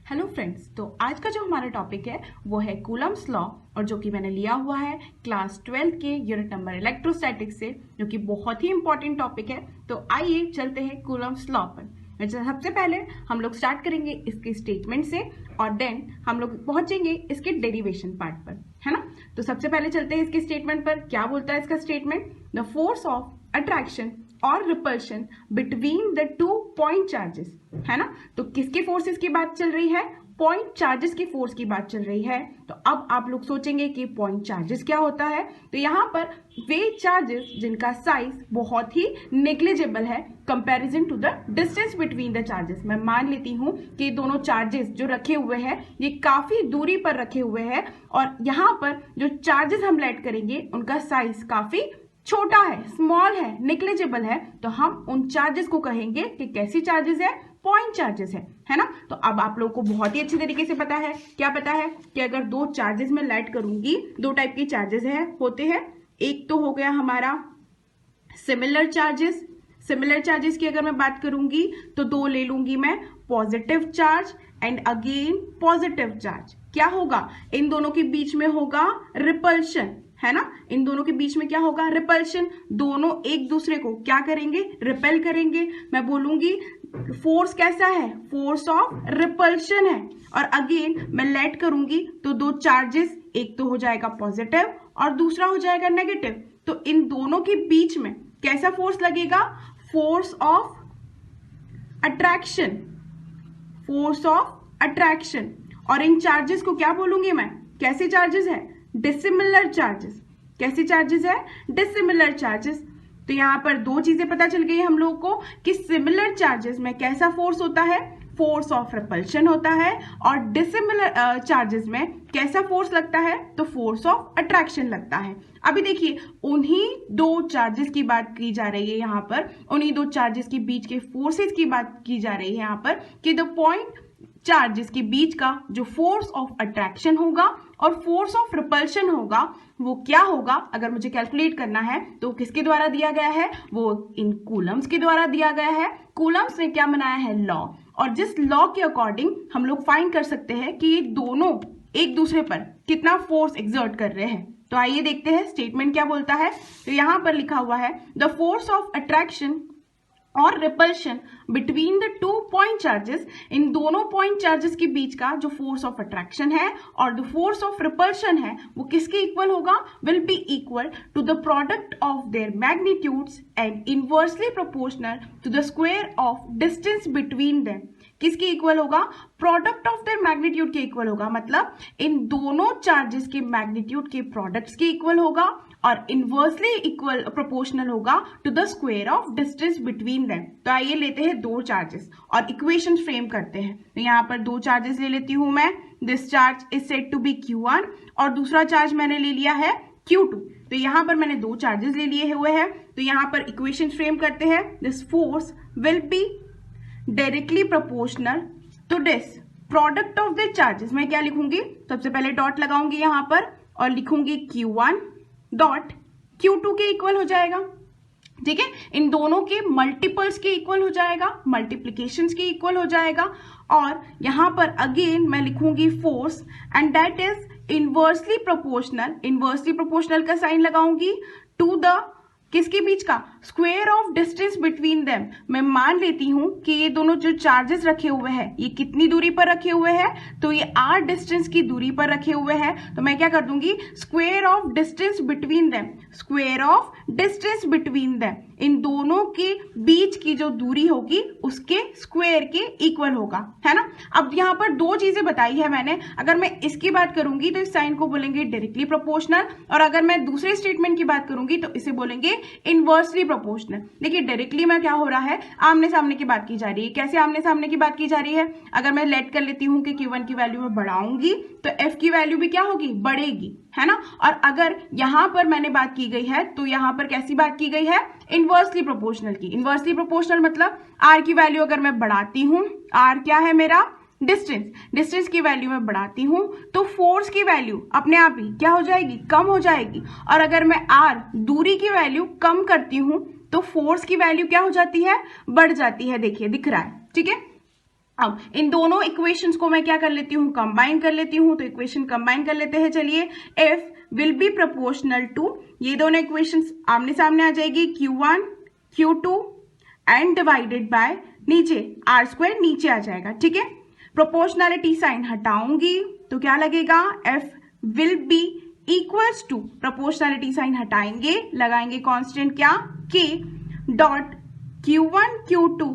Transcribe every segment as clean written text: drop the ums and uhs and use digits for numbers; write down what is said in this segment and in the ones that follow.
Hello friends, तो आज का जो हमारा टॉपिक है वो है कूलम्स लॉ और जो कि मैंने लिया हुआ है क्लास 12 के यूनिट नंबर इलेक्ट्रोस्टैटिक्स से, जो कि बहुत ही इंपॉर्टेंट टॉपिक है। तो आइए चलते हैं कूलम्स लॉ पर। सबसे पहले हम लोग स्टार्ट करेंगे इसके स्टेटमेंट से और देन हम लोग पहुंचेंगे इसके डेरिवेशन पार्ट पर, है ना। तो सबसे पहले चलते हैं इसके स्टेटमेंट पर। क्या बोलता है इसका statement? The force of attraction और repulsion between the two point charges, है ना। तो किसके फोर्सेस की बात चल रही है? पॉइंट चार्जेस की फोर्स की बात चल रही है। तो अब आप लोग सोचेंगे कि पॉइंट चार्जेस क्या होता है। तो यहाँ पर वे चार्जेस जिनका साइज बहुत ही नेग्लिजिबल है comparison to the distance between the charges. मैं मान लेती हूँ कि दोनों चार्जेस जो रखे हुए हैं ये काफी दूरी पर रखे हुए हैं और यहाँ पर जो चार्जेस हम लेट करेंगे उनका साइज काफी छोटा है, स्मॉल है, नेग्लिजिबल है। तो हम उन चार्जेस को कहेंगे कि कैसी चार्जेस है? पॉइंट चार्जेस है ना। तो अब आप लोगों को बहुत ही अच्छी तरीके से पता है, क्या पता है कि अगर दो चार्जेस में लाइट करूंगी, दो टाइप के चार्जेस होते हैं। एक तो हो गया हमारा सिमिलर चार्जेस। सिमिलर चार्जेस की अगर मैं बात करूंगी तो दो ले लूंगी मैं, positive charge and again positive charge. क्या होगा? इन दोनों के बीच में होगा रिपल्शन, है ना। इन दोनों के बीच में क्या होगा? रिपल्शन। दोनों एक दूसरे को क्या करेंगे? रिपेल करेंगे। मैं बोलूंगी फोर्स कैसा है? फोर्स ऑफ रिपल्शन है। और अगेन मैं लेट करूंगी तो दो चार्जेस, एक तो हो जाएगा पॉजिटिव और दूसरा हो जाएगा नेगेटिव। तो इन दोनों के बीच में कैसा फोर्स लगेगा? Force of attraction. Force of attraction. और इन चार्जेस को क्या बोलूंगी मैं? कैसे चार्जेस है? Dissimilar charges. कैसे चार्जेस है? Dissimilar charges. तो यहां पर दो चीजें पता चल गई हम लोगों को कि सिमिलर चार्जेस में कैसा फोर्स होता है? फोर्स ऑफ रिपल्शन होता है। और डिसिमिलर चार्जेस में कैसा फोर्स लगता है? तो फोर्स ऑफ अट्रैक्शन लगता है। अभी देखिए, उन्हीं दो चार्जेस की बात की जा रही है यहाँ पर, उन्हीं दो चार्जेस के बीच के फोर्सेस की बात की जा रही है यहाँ पर कि द पॉइंट चार्जेस के बीच का जो फोर्स ऑफ अट्रैक्शन होगा और फोर्स ऑफ रिपल्शन होगा वो क्या होगा? अगर मुझे कैलकुलेट करना है तो किसके द्वारा दिया गया है? वो इन कूलम्स के द्वारा दिया गया है। कूलम्स ने क्या बनाया है? लॉ। और जिस लॉ के अकॉर्डिंग हम लोग फाइंड कर सकते हैं कि ये दोनों एक दूसरे पर कितना फोर्स एक्सर्ट कर रहे हैं। तो आइए देखते हैं स्टेटमेंट क्या बोलता है। तो यहां पर लिखा हुआ है द फोर्स ऑफ अट्रैक्शन और repulsion between the two point charges. इन दोनों पॉइंट चार्जेस के बीच का जो फोर्स ऑफ अट्रैक्शन है और द फोर्स ऑफ रिपल्शन है वो किसके इक्वल होगा? Will be equal to the product of their magnitudes and inversely proportional to the square of distance between them. किसके इक्वल होगा? प्रोडक्ट ऑफ देयर मैग्नीट्यूड के equal होगा। मतलब इन दोनों चार्जेस के मैग्नीट्यूड के प्रोडक्ट्स के इक्वल होगा और इनवर्सली इक्वल प्रोपोर्शनल होगा to the square of distance between them. तो आइए लेते हैं दो चार्जेस और इक्वेशन फ्रेम करते हैं। तो यहाँ पर दो चार्जेस ले लेती हूं मैं। This charge is said to be Q1 और दूसरा चार्ज मैंने ले लिया है Q2। तो यहाँ पर मैंने दो चार्जेस ले लिए हुए हैं। तो यहाँ पर इक्वेशन फ्रेम करते हैं। This force will be directly proportional to this product of the charges. मैं क्या लिखूंगी? सबसे पहले डॉट लगाऊंगी यहाँ पर और लिखूंगी Q1 डॉट Q2 के इक्वल हो जाएगा। ठीक है, इन दोनों के मल्टीपल्स के इक्वल हो जाएगा, मल्टीप्लीकेशंस के इक्वल हो जाएगा। और यहां पर अगेन मैं लिखूंगी force and that is inversely proportional. Inversely proportional का साइन लगाऊंगी टू द किसके बीच का? Square of distance between them. मैं मान लेती हूं कि ये दोनों जो चार्जेस रखे हुए हैं ये कितनी दूरी पर रखे हुए हैं? तो ये r डिस्टेंस की दूरी पर रखे हुए हैं। तो मैं क्या कर दूंगी? Square of distance between them. Square of distance between them, इन दोनों के बीच की जो दूरी होगी उसके स्क्वायर के इक्वल होगा, है ना। अब यहाँ पर दो चीजें बताई है मैंने। अगर मैं इसकी बात करूंगी तो इस साइन को बोलेंगे डायरेक्टली प्रोपोर्शनल और अगर मैं दूसरे स्टेटमेंट की बात करूंगी तो इसे बोलेंगे इनवर्सली प्रोपोर्शनल। देखिए डायरेक्टली में क्या हो रहा है? आमने सामने की बात की जा रही है। कैसे आमने सामने की बात की जा रही है? अगर मैं लेट कर लेती हूं कि Q1 की वैल्यू में बढ़ाऊंगी तो F की वैल्यू भी क्या होगी? बढ़ेगी, है ना। और अगर यहां पर मैंने बात की गई है तो यहां पर कैसी बात की गई है? इनवर्सली प्रोपोर्शनल की। इनवर्सली प्रोपोर्शनल मतलब R की वैल्यू अगर मैं बढ़ाती हूं, R क्या है मेरा? डिस्टेंस। डिस्टेंस की वैल्यू में बढ़ाती हूं तो फोर्स की वैल्यू अपने आप ही क्या हो जाएगी? कम हो जाएगी। और अगर मैं R दूरी की वैल्यू कम करती हूं तो फोर्स की वैल्यू क्या हो जाती है? बढ़ जाती है। देखिए दिख रहा है, ठीक है। अब इन दोनों इक्वेशंस को मैं क्या कर लेती हूँ, कंबाइन कर लेती हूँ। तो इक्वेशन कंबाइन कर लेते हैं, चलिए। F will be proportional to, ये दोनों इक्वेशंस आमने सामने आ जाएगी, Q1 Q2 and divided by नीचे आर स्क्वायर नीचे आ जाएगा, ठीक है। प्रोपोर्शनलिटी साइन हटाऊंगी तो क्या लगेगा, F will be equals to, proportionality sign हटाएंगे, लगाएंगे कांस्टेंट क्या, K dot Q1 Q2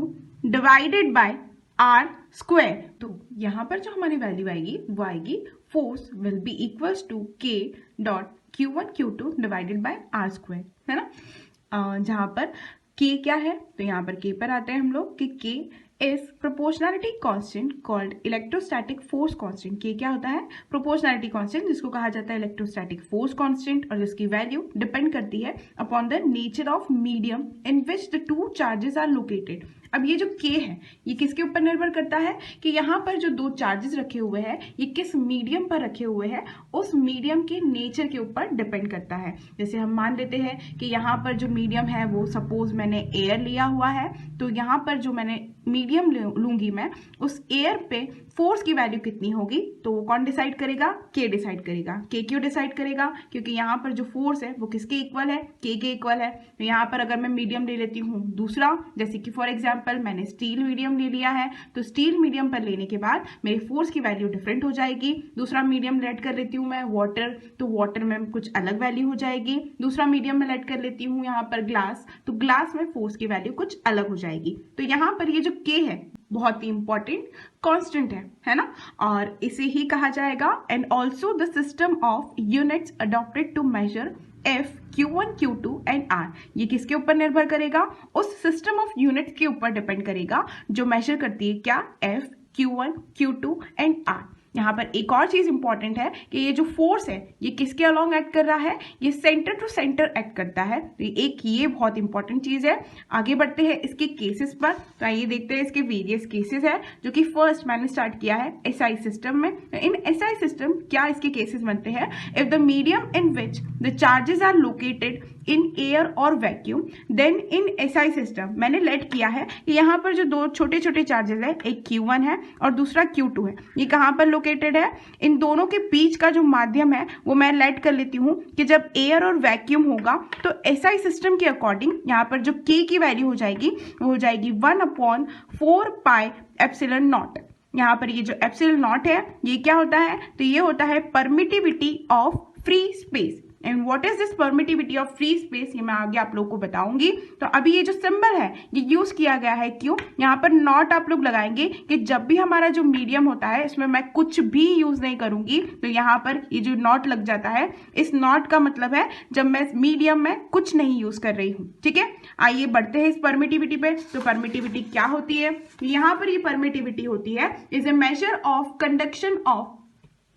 divided by R square. तो यहां पर जो हमारी वैल्यू आएगी वो आएगी force will be equals to K dot Q1 Q2 divided by R square, है ना। जहां पर के क्या है, तो यहाँ पर के पर आते हैं हम लोग कि के is proportionality constant called electrostatic force constant. के क्या होता है, प्रोपोर्शनलिटी कांस्टेंट, जिसको कहा जाता है इलेक्ट्रोस्टैटिक फोर्स कांस्टेंट, और जिसकी वैल्यू डिपेंड करती है upon the nature of medium in which the two charges are located. अब ये जो के है ये किसके ऊपर निर्भर करता है कि यहाँ पर जो दो चार्जेस रखे हुए हैं ये किस मीडियम पर रखे हुए हैं, उस मीडियम के नेचर के ऊपर डिपेंड करता है। जैसे हम मान लेते हैं कि यहाँ पर जो मीडियम है वो सपोज मैंने एयर लिया हुआ है, तो यहाँ पर जो मैंने मीडियम लूंगी मैं, उस एयर पे फोर्स की वैल्यू कितनी होगी, तो वो कौन डिसाइड करेगा, के डिसाइड करेगा। के क्यों डिसाइड करेगा, क्योंकि यहाँ पर जो फोर्स है वो किसके इक्वल है, के इक्वल है। तो यहाँ पर अगर मैं मीडियम ले लेती हूँ दूसरा, जैसे कि फॉर एग्जाम्पल मैंने स्टील मीडियम ले लिया है, तो स्टील मीडियम पर लेने के बाद मेरी फोर्स की वैल्यू डिफरेंट हो जाएगी। दूसरा मीडियम लेट कर लेती हूँ मैं वाटर, तो वाटर में कुछ अलग वैल्यू हो जाएगी। दूसरा मीडियम में लेट कर लेती हूँ यहाँ पर ग्लास, तो ग्लास में फोर्स की वैल्यू कुछ अलग हो जाएगी। तो यहाँ पर ये जो के है बहुत ही इंपॉर्टेंट कांस्टेंट है ना, और इसे ही कहा जाएगा and also the system of units adopted to measure F Q1 Q2 and R। ये किसके ऊपर निर्भर करेगा, उस सिस्टम ऑफ यूनिट्स के ऊपर डिपेंड करेगा जो मेजर करती है क्या, F Q1 Q2 and R। यहाँ पर एक और चीज इंपॉर्टेंट है कि ये जो फोर्स है ये किसके अलोंग एक्ट कर रहा है, ये सेंटर टू सेंटर एक्ट करता है। तो एक ये बहुत इंपॉर्टेंट चीज है। आगे बढ़ते हैं इसके केसेस पर, तो आइए देखते हैं इसके वेरियस केसेस है, जो कि फर्स्ट मैंने स्टार्ट किया है एसआई सिस्टम में। इन एसआई सिस्टम क्या इसके केसेस बनते हैं, if the medium in which the charges are located in air और vacuum, then in SI system मैंने लेट किया है कि यहाँ पर जो दो छोटे छोटे चार्जेस है, एक Q1 है और दूसरा Q2 है, ये कहाँ पर लोकेटेड है, इन दोनों के बीच का जो माध्यम है वो मैं लेट कर लेती हूँ कि जब एयर और वैक्यूम होगा तो एसआई सिस्टम के अकॉर्डिंग यहाँ पर जो के की वैल्यू हो जाएगी वो हो जाएगी 1/4 पाई एप्सिलॉन नॉट। यहाँ पर ये जो एप्सिलॉन नॉट है ये क्या होता है, तो ये होता है permittivity of free space. And what is this permittivity of free space, ये मैं आगे आप लोग को बताऊंगी। तो अभी ये जो सिंबल है ये यूज किया गया है क्यों, यहाँ पर नॉट आप लोग लगाएंगे कि जब भी हमारा जो मीडियम होता है इसमें मैं कुछ भी यूज नहीं करूंगी, तो यहाँ पर ये जो नॉट लग जाता है, इस नॉट का मतलब है जब मैं मीडियम में कुछ नहीं यूज कर रही हूँ, ठीक है। आइए बढ़ते हैं इस परमिटिविटी पे। तो परमिटिविटी क्या होती है, यहाँ पर ये परमिटिविटी होती है is a measure of conduction of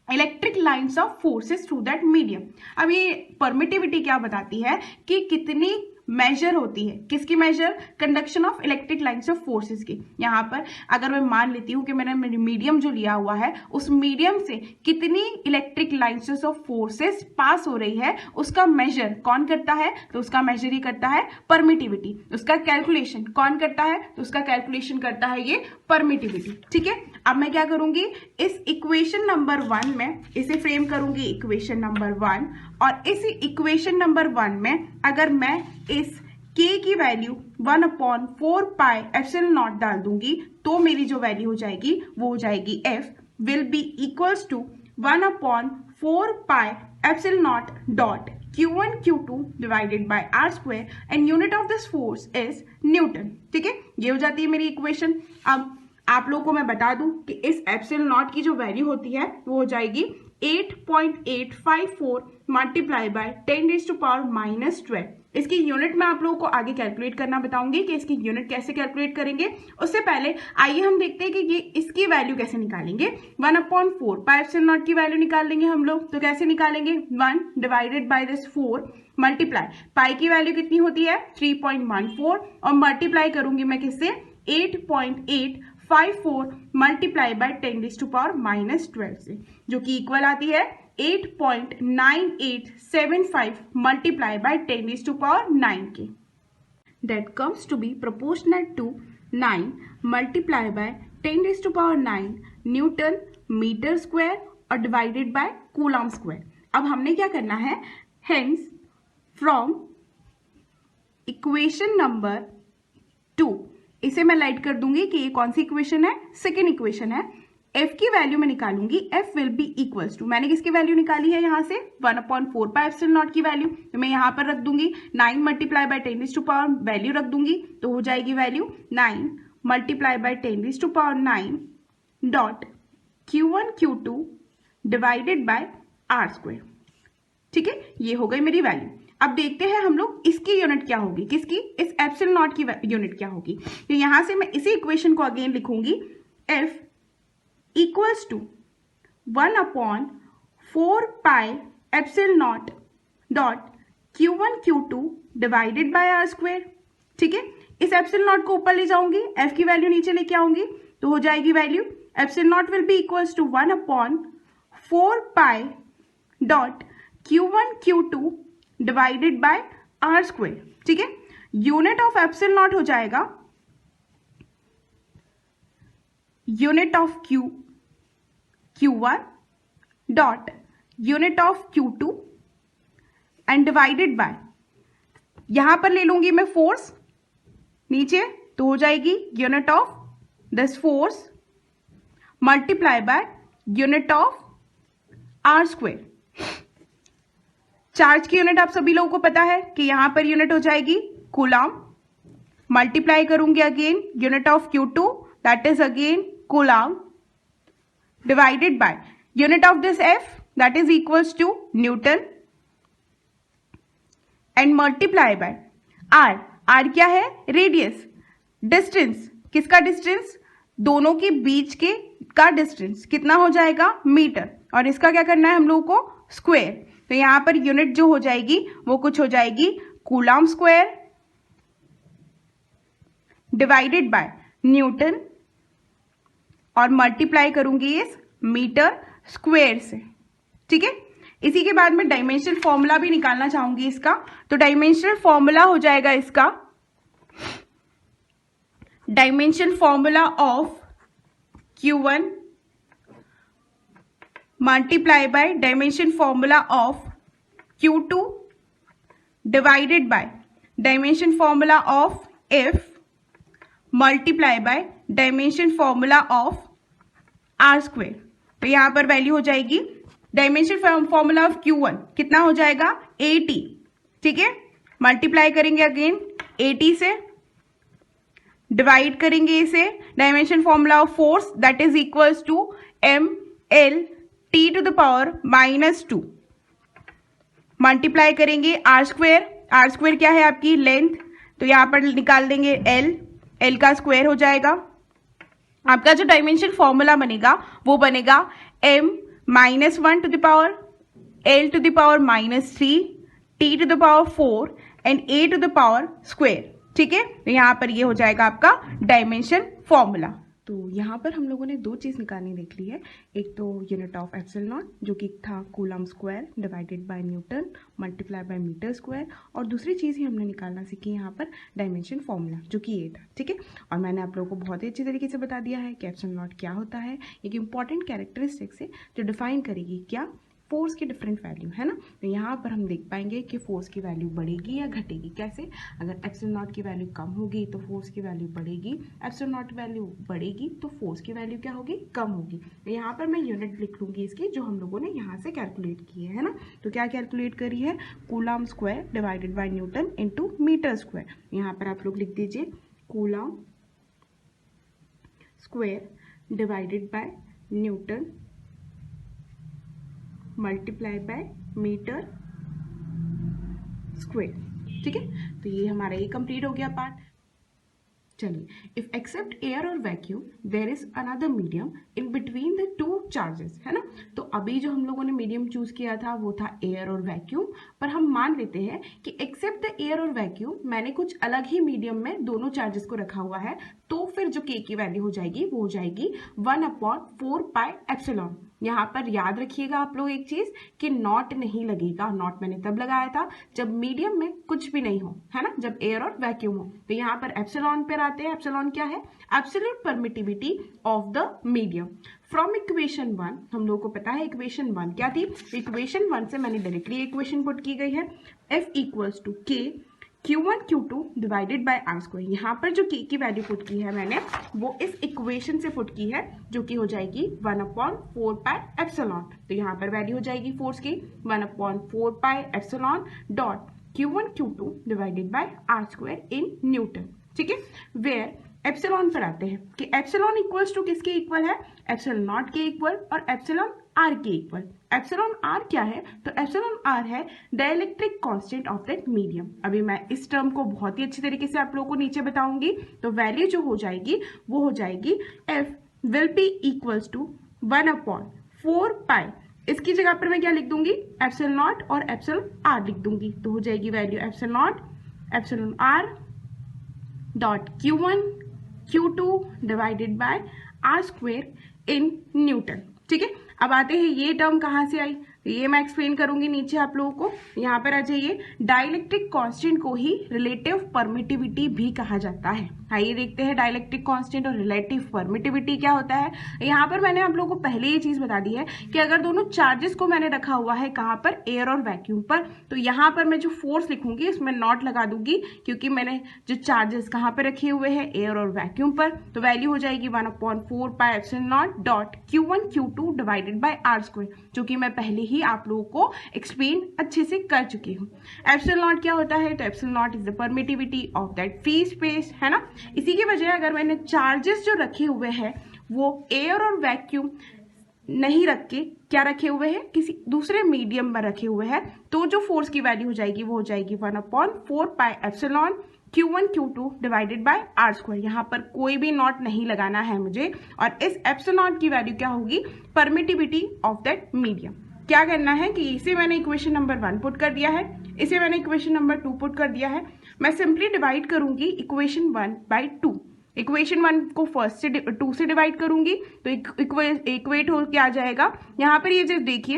electric lines of forces through that medium. अब ये परमिटिविटी क्या बताती है कि कितनी मेजर होती है, किसकी measure, conduction of electric lines of forces की। यहाँ पर अगर मैं मान लेती हूँ कि मैंने मीडियम जो लिया हुआ है उस मीडियम से कितनी इलेक्ट्रिक लाइन्स ऑफ फोर्सेस पास हो रही है, उसका मेजर कौन करता है, तो उसका मेजर ही करता है परमिटिविटी। उसका कैलकुलेशन कौन करता है, तो उसका कैलकुलेशन करता है ये परमिटिविटी, ठीक है। अब मैं क्या करूंगी, इस इक्वेशन नंबर 1 में इसे फ्रेम करूंगी इक्वेशन नंबर 1, और इस इक्वेशन नंबर 1 में अगर मैं इस k की वैल्यू 1/4 पाई एप्सिलॉन नॉट डाल दूंगी तो मेरी जो वैल्यू हो जाएगी वो हो जाएगी F will be equals to 1/4 pi epsilon naught dot Q1 Q2 divided by R square and unit of this force is newton, ठीक है। ये हो जाती है मेरी इक्वेशन। अब आप लोगों को मैं बता दूं कि इस एप्सिलॉन नॉट की जो वैल्यू होती है वो हो जाएगी 8.854 मल्टीप्लाई बाय 10⁻⁻12। इसकी यूनिट मैं आप लोगों को आगे कैलकुलेट करना बताऊंगी कि इसकी यूनिट कैसे कैलकुलेट करेंगे। उससे पहले आइए हम देखते हैं कि ये इसकी वैल्यू कैसे निकालेंगे। 1/4 पाई एप्सिलॉन नॉट की वैल्यू निकाल लेंगे हम लोग, तो कैसे निकालेंगे, 1 डिवाइडेड बाय दिस 4 मल्टीप्लाई, पाई की वैल्यू कितनी होती है 3.14, और मल्टीप्लाई करूंगी मैं किससे 8.854 मल्टीप्लाई बाय 10⁻⁻12 से, जो कि इक्वल आती है 8.9875 मल्टीप्लाई बाय 10⁻9 के। That comes to be proportional to 9 multiplied by 10⁹ newton metre square और डिवाइडेड बाय कूलम स्क्वायर। अब हमने क्या करना है, हेंस फ्रॉम इक्वेशन नंबर 2, इसे मैं लाइट कर दूंगी कि ये कौन सी इक्वेशन है, सेकेंड इक्वेशन है। f की वैल्यू मैं निकालूंगी, f will be equals to, मैंने किसकी वैल्यू निकाली है यहाँ से 1/4πε0 की वैल्यू, तो मैं यहाँ पर रख दूंगी 9 मल्टीप्लाई बाय 10⁻⁴ वैल्यू रख दूंगी, तो हो जाएगी value 9 multiply by 10⁹ dot Q1 Q2 divided by R square. ठीक है, ये हो गई मेरी वैल्यू। अब देखते हैं हम लोग इसकी यूनिट क्या होगी, किसकी, इस एप्सिलॉन नॉट की यूनिट क्या होगी। तो यहां से मैं इसी इक्वेशन को अगेन लिखूंगी, f equals to 1/4πε0 dot Q1 Q2 divided by R square. ठीक है, इस एप्सिलॉन नॉट को ऊपर ले जाऊंगी, f की वैल्यू नीचे लेके आऊंगी, तो हो जाएगी value epsilon not will be equals to 1/4π dot Q1 Q2 divided by R square. ठीक है, यूनिट ऑफ एप्सिलॉन नॉट हो जाएगा unit of Q1 dot unit of Q2 and divided by, यहां पर ले लूंगी मैं फोर्स नीचे, तो हो जाएगी unit of this force multiply by unit of R square. Charge की यूनिट आप सभी लोगों को पता है कि यहां पर यूनिट हो जाएगी कूलम, मल्टीप्लाई करूंगी again unit of Q2 that is again coulomb divided by unit of this F that is equals to newton and multiply by R। R क्या है, रेडियस, डिस्टेंस, किसका डिस्टेंस, दोनों के बीच के का डिस्टेंस कितना हो जाएगा, मीटर, और इसका क्या करना है हम लोगों को, स्क्वायर। तो यहां पर यूनिट जो हो जाएगी वो कुछ हो जाएगी coulomb square divided by Newton और मल्टीप्लाई करूंगी इस मीटर स्क्वायर से। ठीक है, इसी के बाद मैं डायमेंशनल फॉर्मूला भी निकालना चाहूंगी इसका, तो डायमेंशनल फॉर्मूला हो जाएगा इसका, dimension formula of Q1 multiply by dimension formula of Q2 divided by dimension formula of F multiply by dimension formula of R square. तो यहां पर वैल्यू हो जाएगी डायमेंशन फॉर्मूला ऑफ Q1 कितना हो जाएगा 80। ठीक है, मल्टीप्लाई करेंगे अगेन 80 से, डिवाइड करेंगे इसे dimension formula of force that is equals to ml T⁻⁻2, multiply करेंगे आर स्क्वायर। आर स्क्वायर क्या है आपकी लेंथ, तो यहां पर निकाल देंगे L का स्क्वायर हो जाएगा। आपका जो डायमेंशन फॉर्मूला बनेगा वो बनेगा m-1 to the power L to the power -3 T to the power 4 and A to the power square. ठीक है, तो यहां पर ये हो जाएगा आपका डायमेंशन फॉर्मूला। तो यहाँ पर हम लोगों ने दो चीज़ निकालनी देख ली है, एक तो यूनिट ऑफ एप्सिलॉन नॉट जो कि था coulomb square divided by newton multiply by metre square, और दूसरी चीज़ ही हमने निकालना सीखी यहाँ पर डायमेंशन फॉर्मूला जो कि ये था। ठीक है, और मैंने आप लोगों को बहुत ही अच्छी तरीके से बता दिया है कि एप्सिलॉन नॉट क्या होता है, एक इंपॉर्टेंट कैरेक्टरिस्टिक्स है जो डिफाइन करेगी क्या, फोर्स की डिफरेंट वैल्यू है ना। तो यहाँ पर हम देख पाएंगे कि फोर्स की वैल्यू बढ़ेगी या घटेगी, कैसे, अगर एप्सिलॉन नॉट की वैल्यू कम होगी तो फोर्स की वैल्यू बढ़ेगी, एप्सिलॉन नॉट वैल्यू बढ़ेगी तो फोर्स की वैल्यू क्या होगी, कम होगी। तो यहाँ पर मैं यूनिट लिख लूँगी इसकी जो हम लोगों ने यहाँ से कैलकुलेट की है ना। तो क्या कैलकुलेट करी है, coulomb square divided by newton into metre square. यहाँ पर आप लोग लिख दीजिए coulomb square divided by newton multiply by metre square. ठीक है, तो ये हमारा ये कंप्लीट हो गया पार्ट। चलिए, इफ एक्सेप्ट एयर और vacuum there is another medium in between the two charges, है ना। तो अभी जो हम लोगों ने मीडियम चूज किया था वो था एयर और वैक्यूम, पर हम मान लेते हैं कि एक्सेप्ट द एयर और वैक्यूम मैंने कुछ अलग ही मीडियम में दोनों चार्जेस को रखा हुआ है, तो फिर जो k की वैल्यू हो जाएगी वो हो जाएगी 1/4πε। यहाँ पर याद रखिएगा आप लोग एक चीज कि नॉट नहीं लगेगा। नॉट मैंने तब लगाया था जब मीडियम में कुछ भी नहीं हो, है ना, जब एयर और वैक्यूम हो। तो यहाँ पर एप्सिलॉन पर आते हैं। एप्सिलॉन क्या है? Absolute permittivity of the medium. From equation 1 हम लोगों को पता है इक्वेशन 1 क्या थी। इक्वेशन 1 से मैंने डायरेक्टली इक्वेशन पुट की गई है, F इक्वल्स टू के Q1 Q2 divided by R square. यहाँ पर जो के की वैल्यू पुट की है मैंने वो इस इक्वेशन से पुट की है, जो कि हो जाएगी 1/4 पाई एप्सिलॉन। तो यहाँ पर वैल्यू हो जाएगी फोर्स की 1/4 pi epsilon dot Q1 Q2 divided by R square in newton. ठीक है, वेयर एप्सिलॉन पर आते हैं कि एप्सिलॉन इक्वल्स टू किसके इक्वल है? एप्सिलॉन नॉट के इक्वल और एप्सिलॉन आर के इक्वल। एप्सिलॉन आर क्या है? तो एप्सिलॉन आर है dielectric constant of that medium. अभी मैं इस टर्म को बहुत ही अच्छी तरीके से आप लोगों को नीचे बताऊंगी। तो वैल्यू जो हो जाएगी वो हो जाएगी F will be equals to 1/4 pi. इसकी जगह पर मैं क्या लिख दूंगी? एप्सिलॉन नॉट और एप्सिलॉन आर लिख दूंगी। तो हो जाएगी value epsilon naught epsilon R dot Q1 Q2 divided by R square in newton. ठीक है, अब आते हैं ये टर्म कहाँ से आई, ये मैं एक्सप्लेन करूंगी नीचे आप लोगों को। यहाँ पर आ जाइए, डाइलेक्ट्रिक कांस्टेंट को ही रिलेटिव परमिटिविटी भी कहा जाता है। आइए देखते हैं डाइलेक्ट्रिक कांस्टेंट और रिलेटिव परमिटिविटी क्या होता है। यहाँ पर मैंने आप लोगों को पहले ये चीज बता दी है कि अगर दोनों चार्जेस को मैंने रखा हुआ है कहाँ पर? एयर और वैक्यूम पर, तो यहाँ पर मैं जो फोर्स लिखूंगी उसमें नॉट लगा दूंगी, क्योंकि मैंने जो चार्जेस कहाँ पर रखे हुए हैं? एयर और वैक्यूम पर। तो वैल्यू हो जाएगी 1/4 pi epsilon naught dot Q1 Q2 divided by R square, जो कि मैं पहले ही आप लोगों को एक्सप्लेन अच्छे से कर चुकी हूँ। एप्सिलॉन नॉट क्या होता है? तो epsilon not is the permittivity of that free space, है ना। इसी की वजह अगर मैंने चार्जेस जो रखे हुए हैं वो एयर और वैक्यूम नहीं रख के क्या रखे हुए हैं? किसी दूसरे मीडियम में रखे हुए हैं, तो जो फोर्स की वैल्यू हो जाएगी वो हो जाएगी 1/4 pi epsilon Q1 Q2 divided by R square. यहाँ पर कोई भी नॉट नहीं लगाना है मुझे। और इस एप्सिलॉन की वैल्यू क्या होगी? Permittivity of that medium. क्या करना है कि इसे मैंने इक्वेशन नंबर 1 पुट कर दिया है, इसे मैंने इक्वेशन नंबर 2 पुट कर दिया है। मैं सिंपली डिवाइड करूंगी इक्वेशन 1 बाई 2। इक्वेशन 1 को फर्स्ट से 2 से डिवाइड करूंगी तो इक्वेट हो क्या आ जाएगा? यहाँ पर ये जो देखिए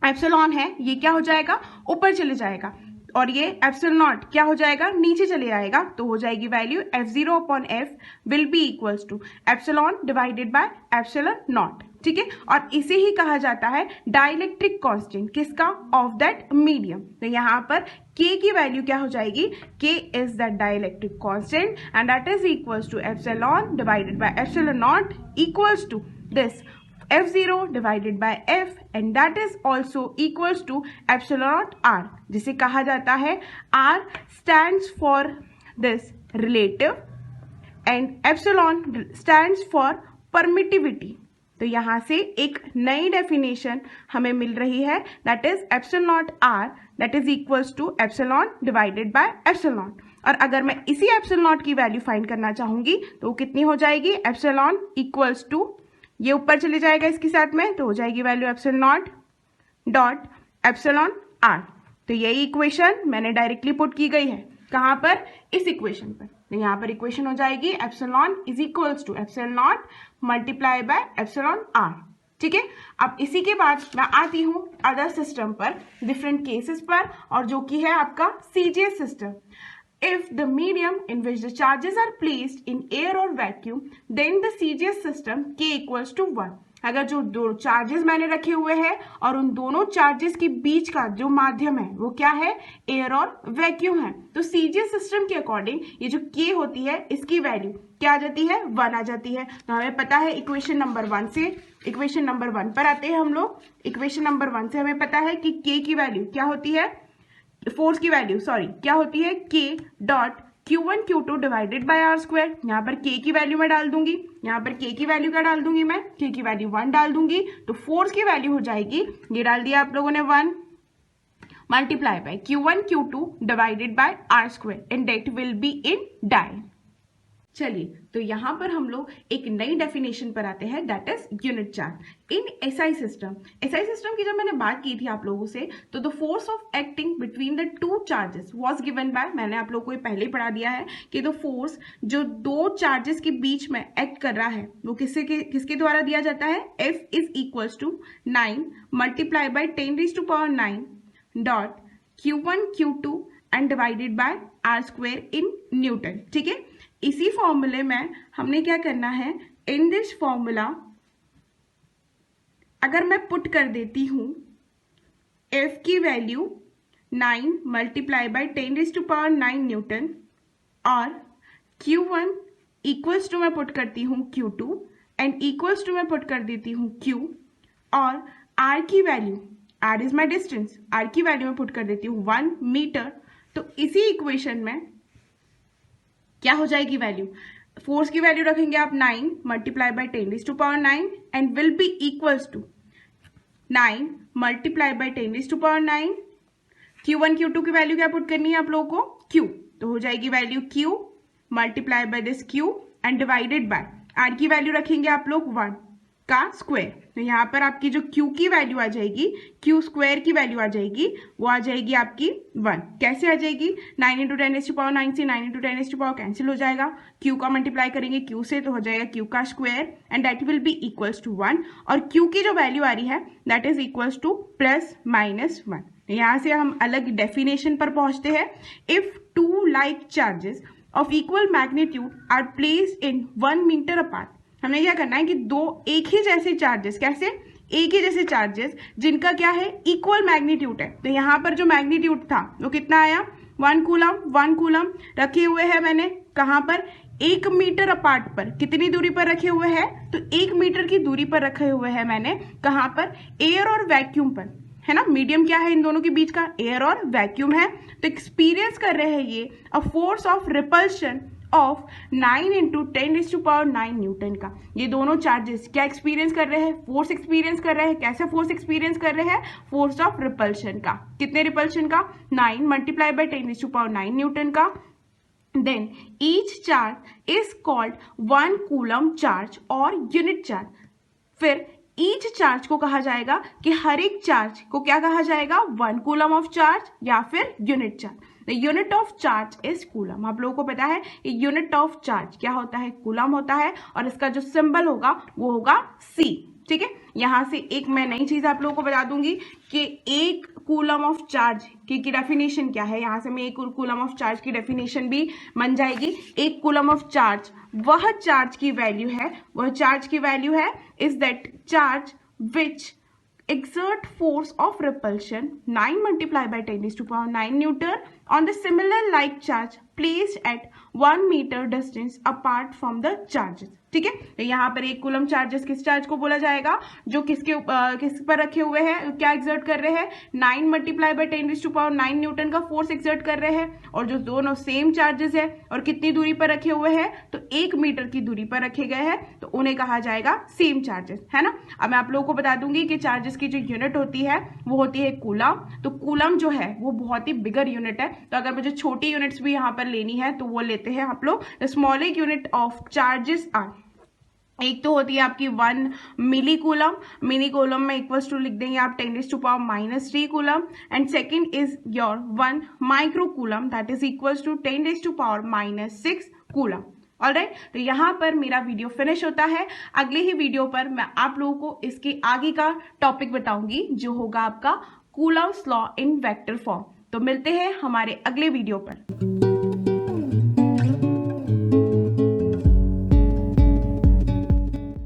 एप्सिलॉन है ये क्या हो जाएगा? ऊपर चले जाएगा, और ये एप्सिलॉन नॉट क्या हो जाएगा? नीचे चले आएगा। तो हो जाएगी value F0/F will be equals to epsilon divided by epsilon naught. ठीक है, और इसे ही कहा जाता है डाइलेक्ट्रिक कांस्टेंट, किसका? Of that medium. तो यहाँ पर K की वैल्यू क्या हो जाएगी? K is the dielectric constant and that is equals to epsilon divided by epsilon naught equals to this F0 divided by F and that is also equals to epsilon naught R, जिसे कहा जाता है R stands for this relative and epsilon stands for permittivity। तो यहाँ से एक नई definition हमें मिल रही है, that is epsilon naught R that is equals to epsilon divided by epsilon। और अगर मैं इसी epsilon naught की वैल्यू फाइंड करना चाहूंगी तो वो कितनी हो जाएगी? epsilon equals to, ये ऊपर चले जाएगा इसके साथ में, तो हो जाएगी value epsilon naught dot epsilon R. तो यही इक्वेशन मैंने डायरेक्टली पुट की गई है कहाँ पर? इस इक्वेशन पर। तो यहाँ पर इक्वेशन हो जाएगी epsilon is equals to epsilon naught multiply by epsilon R. ठीक है, अब इसी के बाद मैं आती हूँ अदर सिस्टम पर, डिफरेंट केसेस पर, और जो कि है आपका CGS सिस्टम। If the medium in which the charges are placed in air or vacuum, then the CGS system K equals to 1। अगर जो दो चार्जेस मैंने रखे हुए हैं और उन दोनों चार्जेस के बीच का जो माध्यम है वो क्या है? एयर और वैक्यूम है। तो CGS सिस्टम के अकॉर्डिंग ये जो K होती है इसकी वैल्यू क्या आ जाती है? 1 आ जाती है। तो हमें पता है इक्वेशन नंबर 1 से, इक्वेशन नंबर 1 पर आते हैं हम लोग। इक्वेशन नंबर 1 से हमें पता है कि K की वैल्यू क्या होती है? फोर्स की वैल्यू क्या होती है? K dot Q1 Q2 divided by R square. यहाँ पर K की वैल्यू मैं डाल दूंगी, यहाँ पर K की वैल्यू क्या डाल दूंगी मैं? K की वैल्यू 1 डाल दूंगी। तो फोर्स की वैल्यू हो जाएगी, ये डाल दिया आप लोगों ने 1 multiply by Q1 Q2 divided by R square and that will be in dyne. चलिए, तो यहाँ पर हम लोग एक नई डेफिनेशन पर आते हैं, that is unit charge in SI system. SI system की जब मैंने बात की थी आप लोगों से, तो the force of acting between the two charges was given by, मैंने आप लोगों को ये पहले ही पढ़ा दिया है कि द फोर्स जो दो चार्जेस के बीच में एक्ट कर रहा है वो किसके द्वारा दिया जाता है, F is equals to 9 multiply by 10⁹ dot Q1 Q2 and divided by R square in newton. ठीक है, इसी फॉर्मूले में हमने क्या करना है, इन दिस फॉर्मूला अगर मैं पुट कर देती हूं F की वैल्यू 9 मल्टीप्लाई बाय 10⁹ न्यूटन और Q1 इक्वल्स टू मैं पुट करती हूं Q2 एंड इक्वल्स टू मैं पुट कर देती हूं Q और R की value, R is my distance, R की वैल्यू मैं पुट कर देती हूँ 1 मीटर। तो इसी इक्वेशन में क्या हो जाएगी वैल्यू, फोर्स की वैल्यू रखेंगे आप 9 multiply by 10⁹ and will be equals to 9 multiply by 10⁹। Q1 Q2 की वैल्यू क्या पुट करनी है आप लोगों को, Q, तो हो जाएगी value Q multiply by this Q and divided by R की वैल्यू रखेंगे आप लोग 1 का स्क्वायर। तो यहाँ पर आपकी जो Q की वैल्यू आ जाएगी, Q स्क्वायर की वैल्यू आ जाएगी, वो आ जाएगी आपकी 1। कैसे आ जाएगी, 9 × 10⁹ से 9 × 10⁹ कैंसिल हो जाएगा, Q का मल्टीप्लाई करेंगे Q से तो हो जाएगा Q का square and that will be equals to 1 और Q की जो वैल्यू आ रही है दैट इज इक्वल्स टू +-1। यहाँ से हम अलग डेफिनेशन पर पहुंचते हैं। If two like charges of equal magnitude are placed in 1 metre apart, हमें क्या करना है कि दो एक ही जैसे चार्जेस, कैसे, एक ही जैसे चार्जेस जिनका क्या है, इक्वल मैग्नीट्यूड है। तो यहाँ पर जो मैग्नीट्यूड था वो कितना आया, 1 कूलम रखे हुए हैं मैंने कहाँ पर, 1 मीटर अपार्ट पर। कितनी दूरी पर रखे हुए हैं, तो 1 मीटर की दूरी पर रखे हुए हैं मैंने, कहाँ पर, एयर और वैक्यूम पर, है ना। मीडियम क्या है इन दोनों के बीच का, एयर और वैक्यूम है। तो एक्सपीरियंस कर रहे हैं ये a force of repulsion of 9 × 10⁹ newton का। ये दोनों चार्जेस क्या एक्सपीरियंस कर रहे हैं, फोर्स एक्सपीरियंस कर रहे हैं। कैसे फोर्स एक्सपीरियंस कर रहे हैं, फोर्स ऑफ रिपल्शन का। कितने रिपल्शन का, 9 मल्टीप्लाई बाय 10⁹ न्यूटन का। Then each charge is called 1 coulomb charge और यूनिट चार्ज। फिर ईच चार्ज को कहा जाएगा कि हर एक चार्ज को क्या कहा जाएगा, 1 कूलम ऑफ चार्ज या फिर unit charge. The unit of charge is coulomb. आप लोगों को पता है यूनिट ऑफ चार्ज क्या होता है, कूलम होता है और इसका जो सिंबल होगा वो होगा C। ठीक है, यहां से एक मैं नई चीज आप लोगों को बता दूंगी कि 1 कूलम ऑफ चार्ज की डेफिनेशन क्या है। यहां से मैं 1 कूलम ऑफ चार्ज की डेफिनेशन भी बन जाएगी। 1 कूलम ऑफ चार्ज वह चार्ज की वैल्यू है, वह चार्ज की वैल्यू है is that charge which exert force of repulsion 9 multiplied by 10⁹ Newton on the similar like charge placed at 1 meter distance apart from the charges। ठीक है, तो यहाँ पर 1 कूलम चार्जेस किस चार्ज को बोला जाएगा, जो किस पर रखे हुए हैं, क्या एक्सर्ट कर रहे हैं, 9 मल्टीप्लाई बाय 10⁹ न्यूटन का फोर्स एक्सर्ट कर रहे हैं। और जो दोनों सेम चार्जेस है और कितनी दूरी पर रखे हुए हैं, तो 1 मीटर की दूरी पर रखे गए हैं, तो उन्हें कहा जाएगा सेम चार्जेस, है ना। अब मैं आप लोगों को बता दूंगी कि चार्जेस की जो यूनिट होती है वो होती है कूलम। तो कूलम जो है वो बहुत ही बिगर यूनिट है। तो अगर मुझे छोटी यूनिट्स भी यहाँ पर लेनी है तो वो लेते हैं आप लोग। The smallest unit of charges are, एक तो होती है आपकी 1 मिली कूलम, मिली कूलम में इक्वल्स टू लिख देंगे आप 10⁻³ coulomb and second is your 1 micro coulomb that is equals to 10⁻⁻6 coulomb. Alright, तो यहाँ पर मेरा वीडियो फिनिश होता है। अगले ही वीडियो पर मैं आप लोगों को इसके आगे का टॉपिक बताऊंगी जो होगा आपका Coulomb's law in vector form. तो मिलते हैं हमारे अगले वीडियो पर।